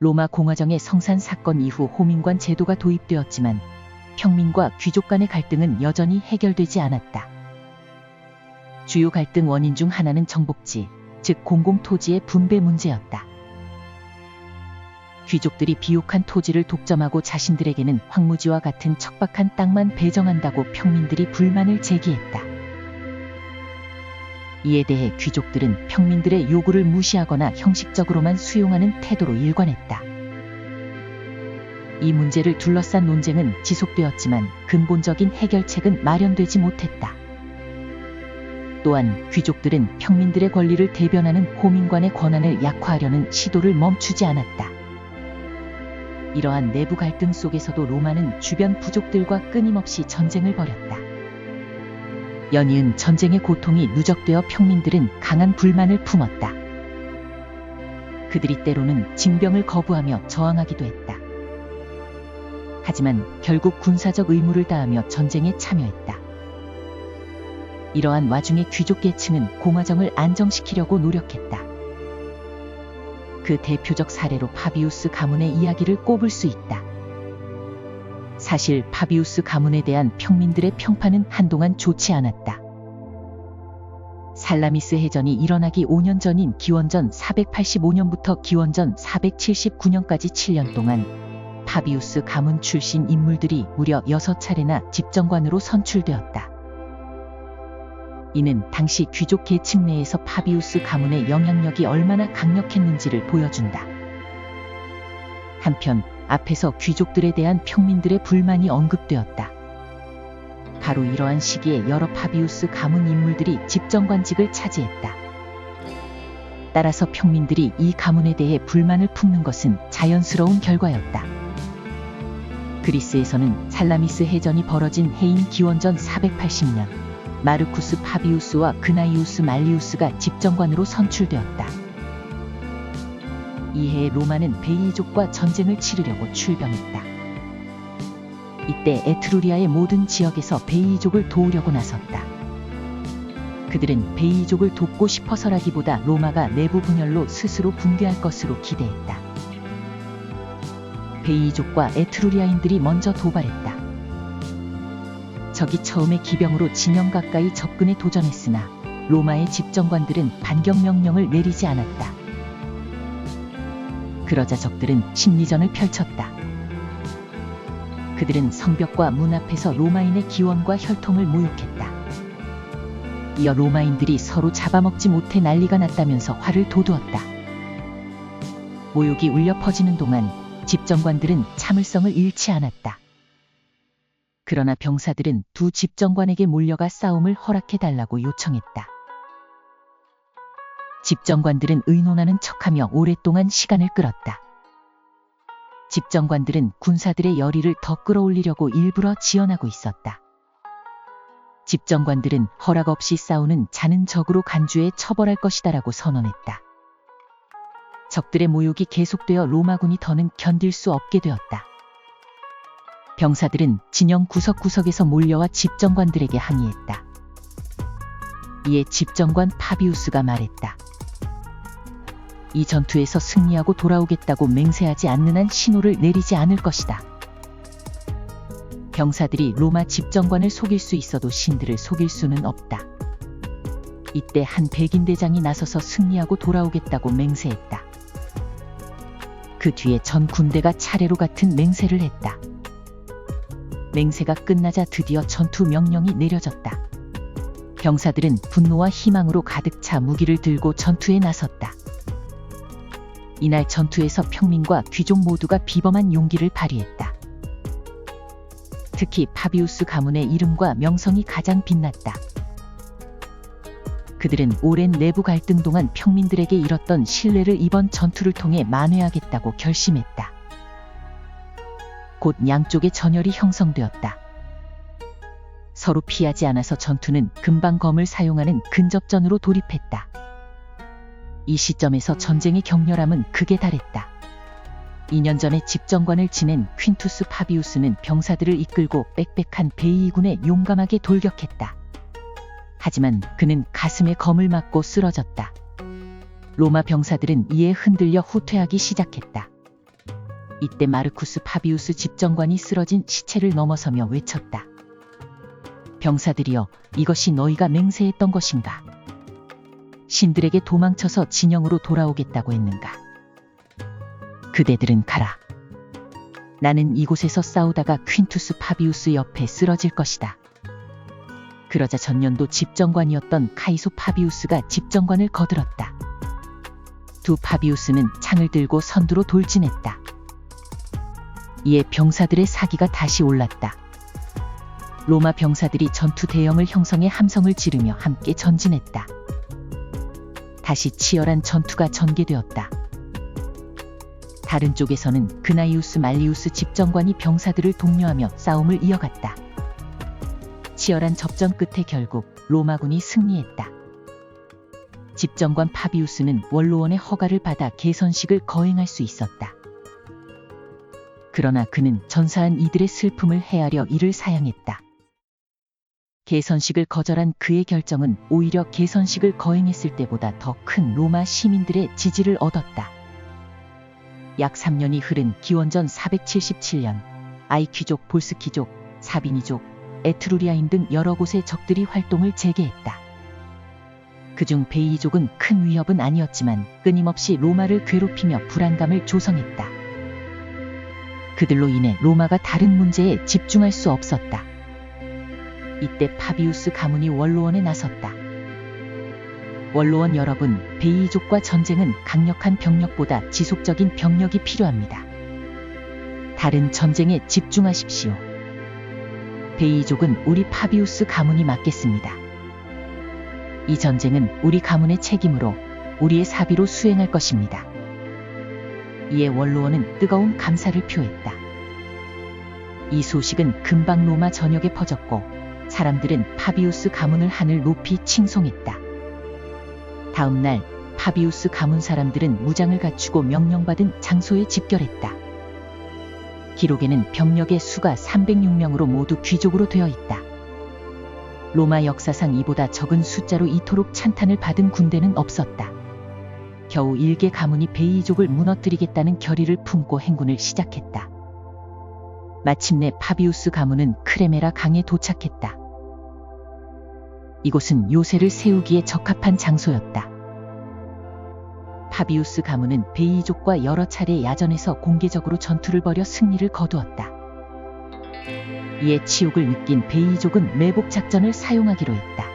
로마 공화정의 성산 사건 이후 호민관 제도가 도입되었지만 평민과 귀족 간의 갈등은 여전히 해결되지 않았다. 주요 갈등 원인 중 하나는 정복지, 즉 공공토지의 분배 문제였다. 귀족들이 비옥한 토지를 독점하고 자신들에게는 황무지와 같은 척박한 땅만 배정한다고 평민들이 불만을 제기했다. 이에 대해 귀족들은 평민들의 요구를 무시하거나 형식적으로만 수용하는 태도로 일관했다. 이 문제를 둘러싼 논쟁은 지속되었지만 근본적인 해결책은 마련되지 못했다. 또한 귀족들은 평민들의 권리를 대변하는 호민관의 권한을 약화하려는 시도를 멈추지 않았다. 이러한 내부 갈등 속에서도 로마는 주변 부족들과 끊임없이 전쟁을 벌였다. 연이은 전쟁의 고통이 누적되어 평민들은 강한 불만을 품었다. 그들이 때로는 징병을 거부하며 저항하기도 했다. 하지만 결국 군사적 의무를 다하며 전쟁에 참여했다. 이러한 와중에 귀족 계층은 공화정을 안정시키려고 노력했다. 그 대표적 사례로 파비우스 가문의 이야기를 꼽을 수 있다. 사실 파비우스 가문에 대한 평민들의 평판은 한동안 좋지 않았다. 살라미스 해전이 일어나기 5년 전인 기원전 485년부터 기원전 479년까지 7년 동안 파비우스 가문 출신 인물들이 무려 6차례나 집정관으로 선출되었다. 이는 당시 귀족 계층 내에서 파비우스 가문의 영향력이 얼마나 강력했는지를 보여준다. 한편 앞에서 귀족들에 대한 평민들의 불만이 언급되었다. 바로 이러한 시기에 여러 파비우스 가문 인물들이 집정관직을 차지했다. 따라서 평민들이 이 가문에 대해 불만을 품는 것은 자연스러운 결과였다. 그리스에서는 살라미스 해전이 벌어진 해인 기원전 480년 마르쿠스 파비우스와 그나이우스 말리우스가 집정관으로 선출되었다. 이해 로마는 베이족과 전쟁을 치르려고 출병했다. 이때 에트루리아의 모든 지역에서 베이족을 도우려고 나섰다. 그들은 베이족을 돕고 싶어서라기보다 로마가 내부 분열로 스스로 붕괴할 것으로 기대했다. 베이족과 에트루리아인들이 먼저 도발했다. 적이 처음에 기병으로 진영 가까이 접근에 도전했으나 로마의 집정관들은 반격 명령을 내리지 않았다. 그러자 적들은 심리전을 펼쳤다. 그들은 성벽과 문 앞에서 로마인의 기원과 혈통을 모욕했다. 이어 로마인들이 서로 잡아먹지 못해 난리가 났다면서 화를 돋우었다. 모욕이 울려 퍼지는 동안 집정관들은 참을성을 잃지 않았다. 그러나 병사들은 두 집정관에게 몰려가 싸움을 허락해달라고 요청했다. 집정관들은 의논하는 척하며 오랫동안 시간을 끌었다. 집정관들은 군사들의 열의를 더 끌어올리려고 일부러 지연하고 있었다. 집정관들은 허락 없이 싸우는 자는 적으로 간주해 처벌할 것이다라고 선언했다. 적들의 모욕이 계속되어 로마군이 더는 견딜 수 없게 되었다. 병사들은 진영 구석구석에서 몰려와 집정관들에게 항의했다. 이에 집정관 파비우스가 말했다. 이 전투에서 승리하고 돌아오겠다고 맹세하지 않는 한 신호를 내리지 않을 것이다. 병사들이 로마 집정관을 속일 수 있어도 신들을 속일 수는 없다. 이때 한 백인 대장이 나서서 승리하고 돌아오겠다고 맹세했다. 그 뒤에 전 군대가 차례로 같은 맹세를 했다. 맹세가 끝나자 드디어 전투 명령이 내려졌다. 병사들은 분노와 희망으로 가득 차 무기를 들고 전투에 나섰다. 이날 전투에서 평민과 귀족 모두가 비범한 용기를 발휘했다. 특히 파비우스 가문의 이름과 명성이 가장 빛났다. 그들은 오랜 내부 갈등 동안 평민들에게 잃었던 신뢰를 이번 전투를 통해 만회하겠다고 결심했다. 곧 양쪽의 전열이 형성되었다. 서로 피하지 않아서 전투는 금방검을 사용하는 근접전으로 돌입했다. 이 시점에서 전쟁의 격렬함은 극에 달했다. 2년 전에 집정관을 지낸 퀸투스 파비우스는 병사들을 이끌고 빽빽한 베이군에 용감하게 돌격했다. 하지만 그는 가슴에 검을 맞고 쓰러졌다. 로마 병사들은 이에 흔들려 후퇴하기 시작했다. 이때 마르쿠스 파비우스 집정관이 쓰러진 시체를 넘어서며 외쳤다. 병사들이여, 이것이 너희가 맹세했던 것인가? 신들에게 도망쳐서 진영으로 돌아오겠다고 했는가? 그대들은 가라. 나는 이곳에서 싸우다가 퀸투스 파비우스 옆에 쓰러질 것이다. 그러자 전년도 집정관이었던 카이소 파비우스가 집정관을 거들었다. 두 파비우스는 창을 들고 선두로 돌진했다. 이에 병사들의 사기가 다시 올랐다. 로마 병사들이 전투 대형을 형성해 함성을 지르며 함께 전진했다. 다시 치열한 전투가 전개되었다. 다른 쪽에서는 그나이우스 말리우스 집정관이 병사들을 독려하며 싸움을 이어갔다. 치열한 접전 끝에 결국 로마군이 승리했다. 집정관 파비우스는 원로원의 허가를 받아 개선식을 거행할 수 있었다. 그러나 그는 전사한 이들의 슬픔을 헤아려 이를 사양했다. 개선식을 거절한 그의 결정은 오히려 개선식을 거행했을 때보다 더 큰 로마 시민들의 지지를 얻었다. 약 3년이 흐른 기원전 477년, 아이퀴족, 볼스키족, 사비니족, 에트루리아인 등 여러 곳의 적들이 활동을 재개했다. 그중 베이족은 큰 위협은 아니었지만 끊임없이 로마를 괴롭히며 불안감을 조성했다. 그들로 인해 로마가 다른 문제에 집중할 수 없었다. 이때 파비우스 가문이 원로원에 나섰다. 원로원 여러분, 베이족과 전쟁은 강력한 병력보다 지속적인 병력이 필요합니다. 다른 전쟁에 집중하십시오. 베이족은 우리 파비우스 가문이 맡겠습니다. 이 전쟁은 우리 가문의 책임으로 우리의 사비로 수행할 것입니다. 이에 원로원은 뜨거운 감사를 표했다. 이 소식은 금방 로마 전역에 퍼졌고 사람들은 파비우스 가문을 하늘 높이 칭송했다. 다음 날 파비우스 가문 사람들은 무장을 갖추고 명령받은 장소에 집결했다. 기록에는 병력의 수가 306명으로 모두 귀족으로 되어 있다. 로마 역사상 이보다 적은 숫자로 이토록 찬탄을 받은 군대는 없었다. 겨우 1개 가문이 베이족을 무너뜨리겠다는 결의를 품고 행군을 시작했다. 마침내 파비우스 가문은 크레메라 강에 도착했다. 이곳은 요새를 세우기에 적합한 장소였다. 파비우스 가문은 베이족과 여러 차례 야전에서 공개적으로 전투를 벌여 승리를 거두었다. 이에 치욕을 느낀 베이족은 매복 작전을 사용하기로 했다.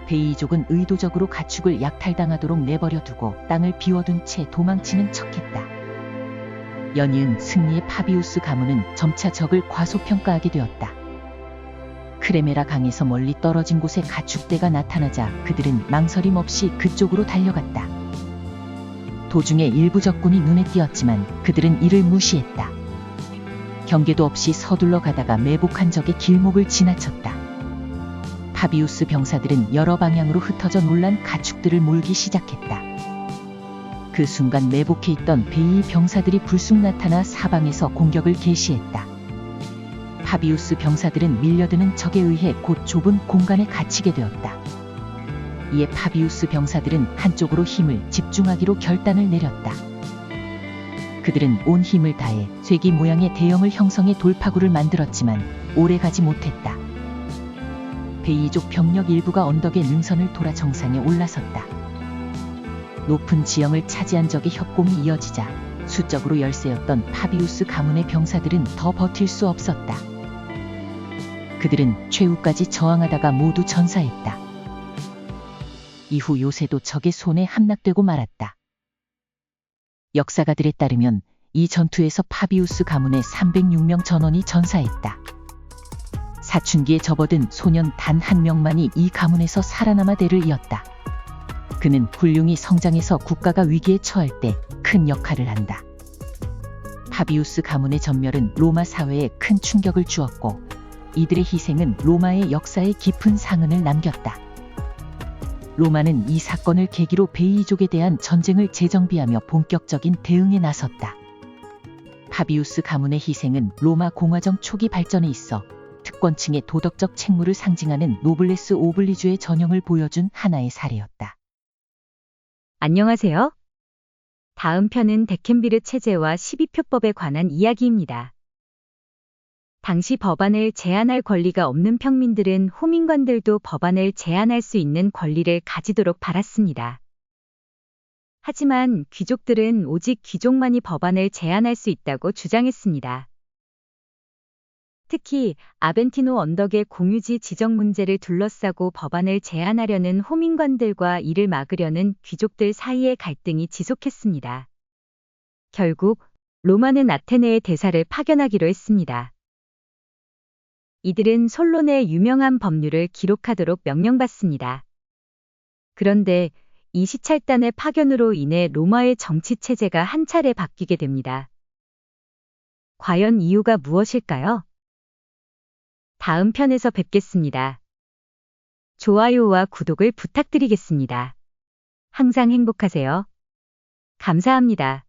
베이족은 의도적으로 가축을 약탈당하도록 내버려 두고 땅을 비워둔 채 도망치는 척했다. 연이은 승리의 파비우스 가문은 점차 적을 과소평가하게 되었다. 크레메라 강에서 멀리 떨어진 곳에 가축대가 나타나자 그들은 망설임 없이 그쪽으로 달려갔다. 도중에 일부 적군이 눈에 띄었지만 그들은 이를 무시했다. 경계도 없이 서둘러 가다가 매복한 적의 길목을 지나쳤다. 파비우스 병사들은 여러 방향으로 흩어져 놀란 가축들을 몰기 시작했다. 그 순간 매복해 있던 베이 병사들이 불쑥 나타나 사방에서 공격을 개시했다. 파비우스 병사들은 밀려드는 적에 의해 곧 좁은 공간에 갇히게 되었다. 이에 파비우스 병사들은 한쪽으로 힘을 집중하기로 결단을 내렸다. 그들은 온 힘을 다해 쇠기 모양의 대형을 형성해 돌파구를 만들었지만 오래 가지 못했다. 베이족 병력 일부가 언덕의 능선을 돌아 정상에 올라섰다. 높은 지형을 차지한 적의 협공이 이어지자 수적으로 열세였던 파비우스 가문의 병사들은 더 버틸 수 없었다. 그들은 최후까지 저항하다가 모두 전사했다. 이후 요새도 적의 손에 함락되고 말았다. 역사가들에 따르면 이 전투에서 파비우스 가문의 306명 전원이 전사했다. 사춘기에 접어든 소년 단 한 명만이 이 가문에서 살아남아 대를 이었다. 그는 훌륭히 성장해서 국가가 위기에 처할 때 큰 역할을 한다. 파비우스 가문의 전멸은 로마 사회에 큰 충격을 주었고 이들의 희생은 로마의 역사에 깊은 상흔을 남겼다. 로마는 이 사건을 계기로 베이족에 대한 전쟁을 재정비하며 본격적인 대응에 나섰다. 파비우스 가문의 희생은 로마 공화정 초기 발전에 있어 특권층의 도덕적 책무를 상징하는 노블레스 오블리주의 전형을 보여준 하나의 사례였다. 안녕하세요. 다음 편은 데켄비르 체제와 12표법에 관한 이야기입니다. 당시 법안을 제안할 권리가 없는 평민들은 호민관들도 법안을 제안할 수 있는 권리를 가지도록 바랐습니다. 하지만 귀족들은 오직 귀족만이 법안을 제안할 수 있다고 주장했습니다. 특히 아벤티노 언덕의 공유지 지정 문제를 둘러싸고 법안을 제안하려는 호민관들과 이를 막으려는 귀족들 사이의 갈등이 지속했습니다. 결국 로마는 아테네의 대사를 파견하기로 했습니다. 이들은 솔론의 유명한 법률을 기록하도록 명령받습니다. 그런데 이 시찰단의 파견으로 인해 로마의 정치 체제가 한 차례 바뀌게 됩니다. 과연 이유가 무엇일까요? 다음 편에서 뵙겠습니다. 좋아요와 구독을 부탁드리겠습니다. 항상 행복하세요. 감사합니다.